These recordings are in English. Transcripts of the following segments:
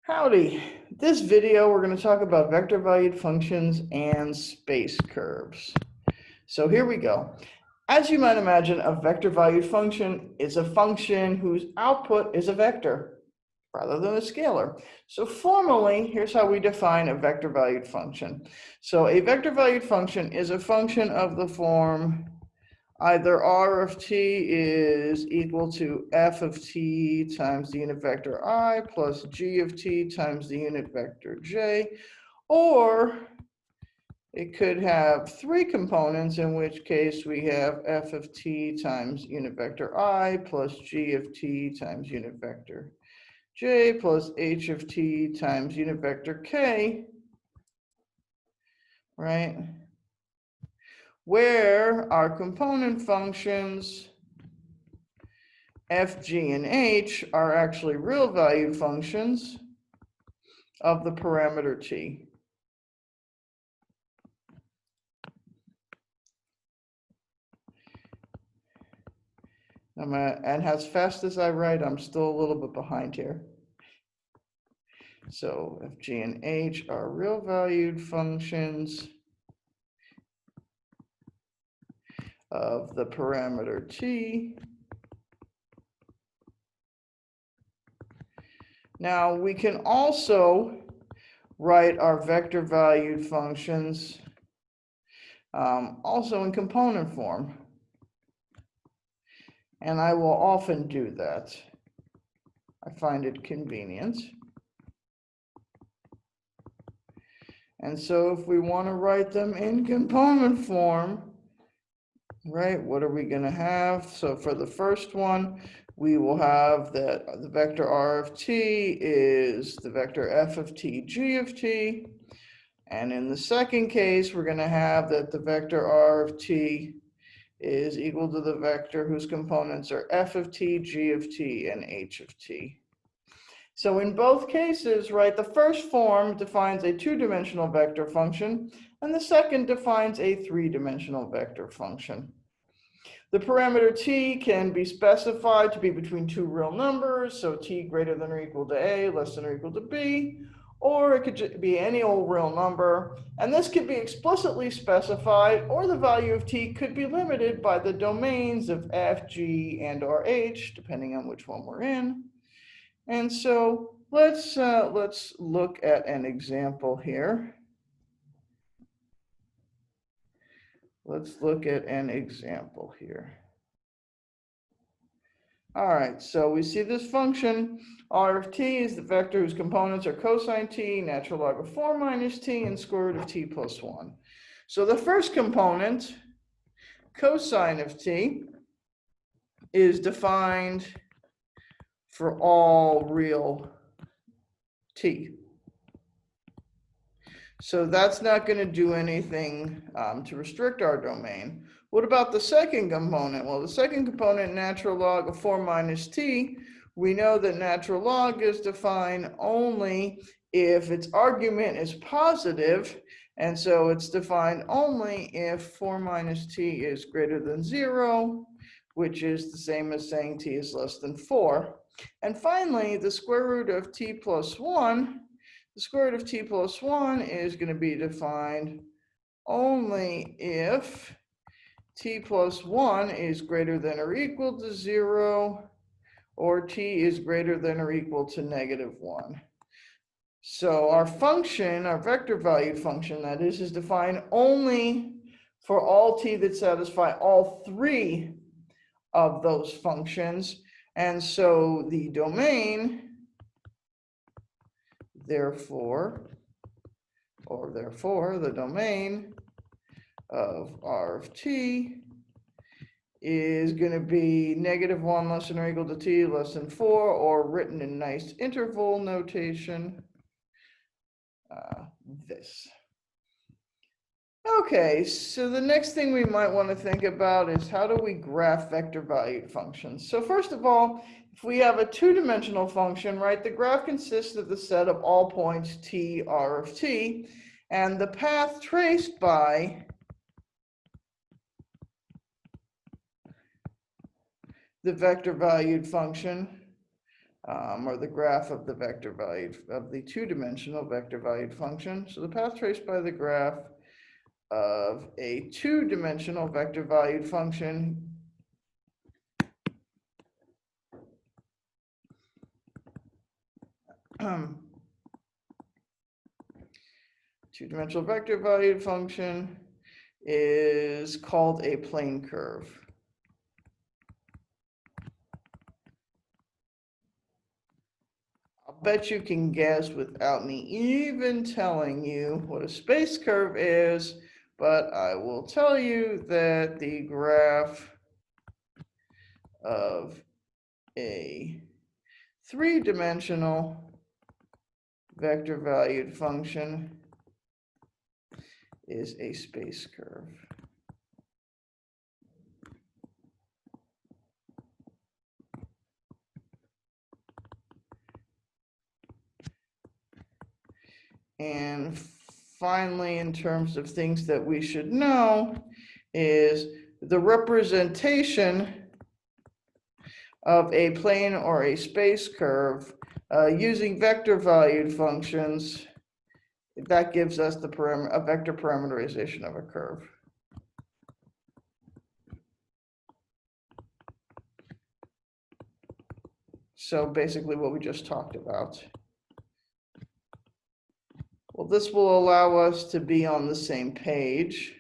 Howdy. This video, we're going to talk about vector valued functions and space curves. So here we go. As you might imagine, a vector valued function is a function whose output is a vector rather than a scalar. So formally, here's how we define a vector valued function. So a vector valued function is a function of the form either r of t is equal to f of t times the unit vector I plus g of t times the unit vector j, or it could have three components, in which case we have f of t times unit vector I plus g of t times unit vector j plus h of t times unit vector k, right? Where our component functions f, g, and h are actually real valued functions of the parameter t. And as fast as I write, I'm still a little bit behind here. So f, g, and h are real valued functions of the parameter t. Now we can also write our vector valued functions also in component form. And I will often do that. I find it convenient. And so if we want to write them in component form, right, what are we going to have? So for the first one, we will have that the vector r of t is the vector f of t, g of t. And in the second case, we're going to have that the vector r of t is equal to the vector whose components are f of t, g of t, and h of t. So in both cases, right, the first form defines a two-dimensional vector function, and the second defines a three-dimensional vector function. The parameter t can be specified to be between two real numbers, so t greater than or equal to a, less than or equal to b, or it could be any old real number, and this could be explicitly specified, or the value of t could be limited by the domains of f, g, and or h, depending on which one we're in. And so let's look at an example here. Let's look at an example here. All right, so we see this function, r of t is the vector whose components are cosine t, natural log of 4 minus t, and square root of t plus 1. So the first component, cosine of t, is defined for all real t. So that's not going to do anything to restrict our domain. What about the second component? Well, the second component, natural log of 4 minus t, we know that natural log is defined only if its argument is positive, and so it's defined only if 4 minus t is greater than 0, which is the same as saying t is less than 4. And finally, the square root of t plus 1, the square root of t plus 1 is going to be defined only if t plus 1 is greater than or equal to 0, or t is greater than or equal to -1. So our function, our vector valued function, that is defined only for all t that satisfy all three of those functions. And so the domain, therefore, the domain of r of t is going to be -1 less than or equal to t less than 4, or written in nice interval notation, this. Okay, so the next thing we might want to think about is how do we graph vector valued functions? So first of all, if we have a two-dimensional function, right, the graph consists of the set of all points t, r of t, and the path traced by the vector valued function or the graph of the vector valued, of the two-dimensional vector valued function. So the path traced by the graph of a two-dimensional vector valued function two-dimensional vector valued function is called a plane curve. I'll bet you can guess without me even telling you what a space curve is, but I will tell you that the graph of a three-dimensional vector valued function is a space curve. And finally, in terms of things that we should know, is the representation of a plane or a space curve using vector valued functions. That gives us the a vector parameterization of a curve. So basically what we just talked about. Well, this will allow us to be on the same page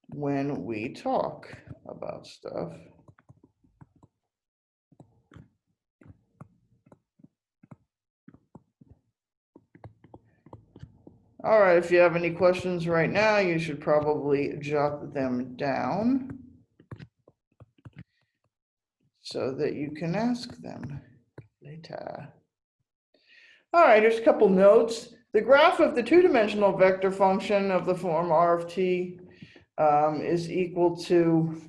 when we talk about stuff. All right, if you have any questions right now, you should probably jot them down so that you can ask them later. All right, here's a couple notes. The graph of the two-dimensional vector function of the form r of t is equal to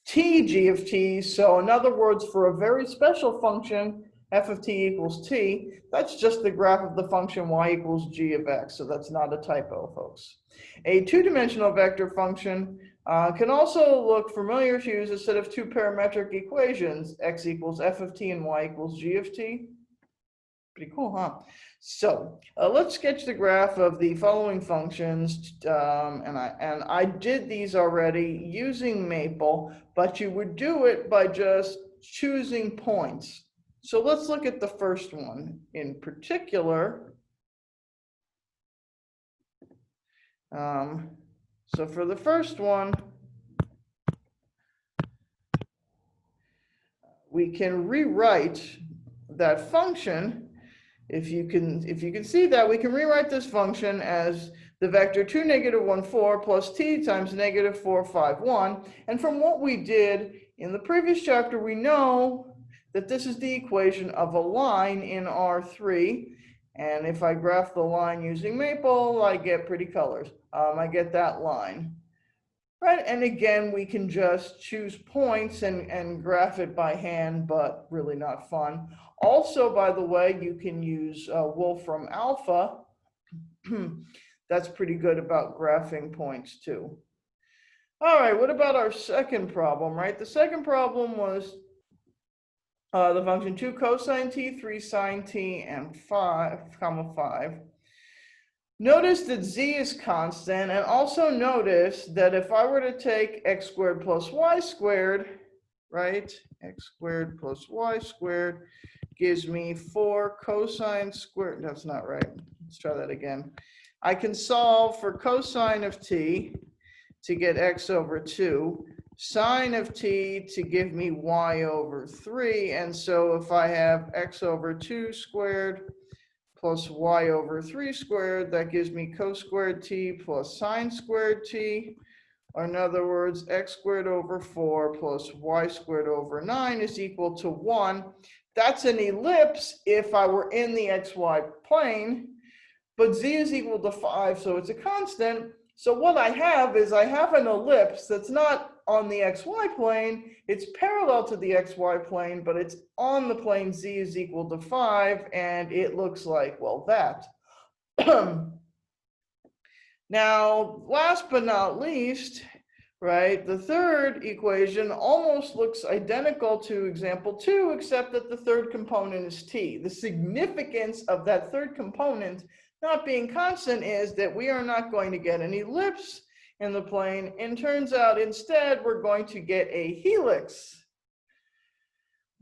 t g of t. So in other words, for a very special function, f of t equals t, that's just the graph of the function y equals g of x. So that's not a typo, folks. A two-dimensional vector function can also look familiar to use a set of two parametric equations, x equals f of t and y equals g of t. Pretty cool, huh? So let's sketch the graph of the following functions. And I did these already using Maple, but you would do it by just choosing points. So let's look at the first one in particular. So for the first one, we can rewrite that function. If you can see that, we can rewrite this function as the vector 2, -1, 4 plus t times -4, 5, 1. And from what we did in the previous chapter, we know that this is the equation of a line in R3. And if I graph the line using Maple, I get pretty colors. I get that line. Right, and again, we can just choose points and graph it by hand, but really not fun. Also, by the way, you can use Wolfram Alpha. That's pretty good about graphing points too. All right, what about our second problem, right? The second problem was the function 2 cosine t, 3 sine t, and 5, comma 5. Notice that z is constant, and also notice that if I were to take x squared plus y squared, right, x squared plus y squared gives me 4 cosine squared. That's not right. Let's try that again. I can solve for cosine of t to get x over 2, sine of t to give me y over 3, and so if I have x over 2 squared plus y over 3 squared, that gives me cos squared t plus sine squared t. Or in other words, x squared over 4 plus y squared over 9 is equal to 1. That's an ellipse if I were in the xy plane, but z is equal to 5, so it's a constant. So what I have is I have an ellipse that's not on the xy plane, it's parallel to the xy plane, but it's on the plane z is equal to 5, and it looks like, well, that. Now, last but not least, right? The third equation almost looks identical to example 2, except that the third component is t. The significance of that third component not being constant is that we are not going to get any ellipse in the plane, and turns out instead we're going to get a helix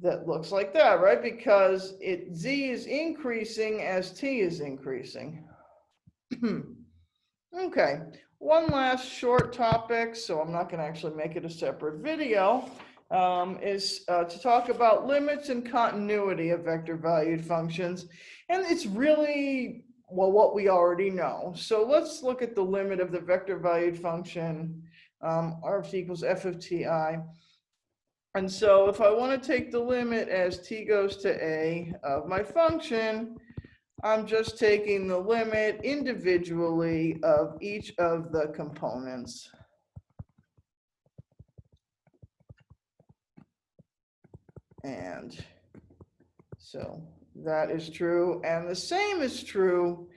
that looks like that, right? Because z is increasing as t is increasing. Okay, one last short topic, so I'm not going to actually make it a separate video, is to talk about limits and continuity of vector valued functions. And it's really, well, what we already know. So let's look at the limit of the vector valued function, r of t equals f of ti. And so if I want to take the limit as t goes to a of my function, I'm just taking the limit individually of each of the components. And so that is true. And the same is true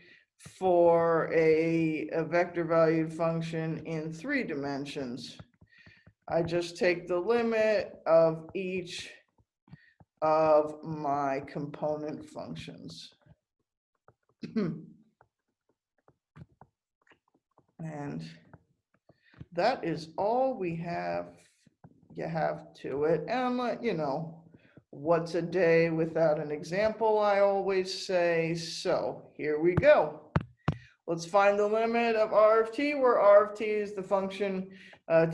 for a vector valued function in 3 dimensions. I just take the limit of each of my component functions. And that is all you have to it. And you know, what's a day without an example, I always say. So here we go. Let's find the limit of r of t, where r of t is the function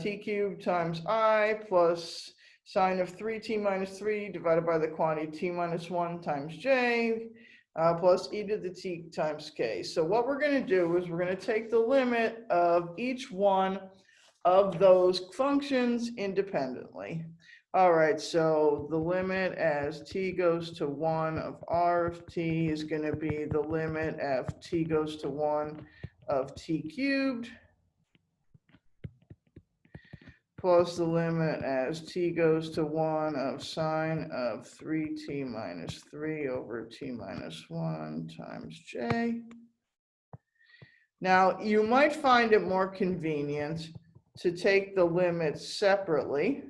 t cubed times I plus sine of 3t minus 3 divided by the quantity t minus 1 times j plus e to the t times k. So what we're going to do is we're going to take the limit of each one of those functions independently. All right, so the limit as t goes to 1 of r of t is going to be the limit of t goes to 1 of t cubed plus the limit as t goes to 1 of sine of 3t minus 3 over t minus 1 times j. Now, you might find it more convenient to take the limits separately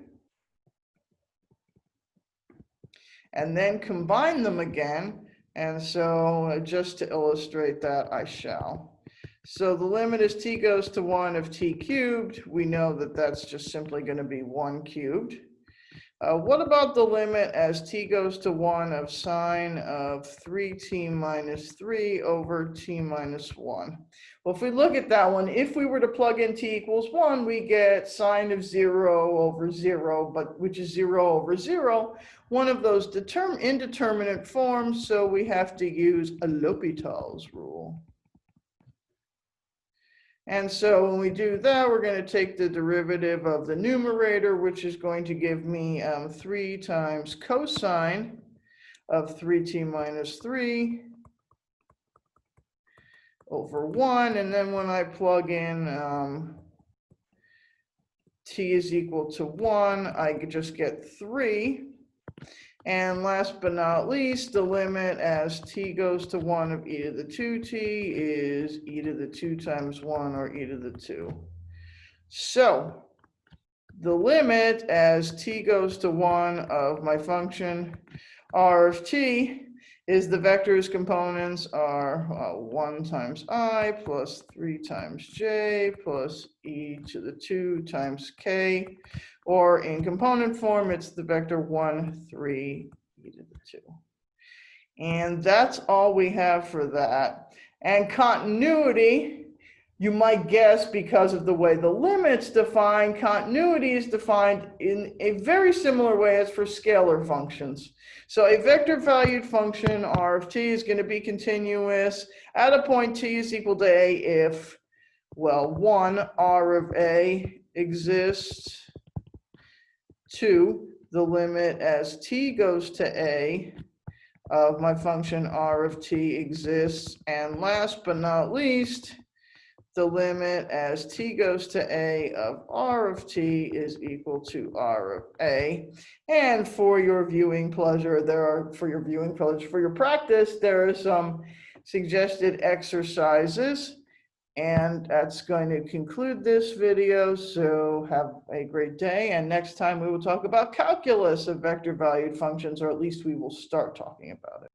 and then combine them again. And so just to illustrate that, I shall. So the limit as t goes to 1 of t cubed, we know that that's just simply going to be 1 cubed. What about the limit as t goes to 1 of sine of 3t minus 3 over t minus 1? Well, if we look at that one, if we were to plug in t equals 1, we get sine of 0 over 0, but which is 0 over 0, one of those indeterminate forms, so we have to use a L'Hopital's rule. And so when we do that, we're going to take the derivative of the numerator, which is going to give me 3 times cosine of 3t minus 3 over 1. And then when I plug in t is equal to 1, I just get 3. And last but not least, the limit as t goes to 1 of e to the 2t is e to the 2 times 1, or e to the 2. So the limit as t goes to 1 of my function r of t is the vector's components are 1 times I plus 3 times j plus e to the 2 times k, or in component form, it's the vector 1, 3, e to the 2. And that's all we have for that. And continuity, you might guess because of the way the limit's defined, continuity is defined in a very similar way as for scalar functions. So a vector valued function r of t is going to be continuous at a point t is equal to a if, well, 1, r of a exists, 2, the limit as t goes to a of my function r of t exists, and last but not least, the limit as t goes to a of r of t is equal to r of a. And for your viewing pleasure, for your practice, there are some suggested exercises And that's going to conclude this video. So have a great day. And next time we will talk about calculus of vector valued functions, or at least we will start talking about it.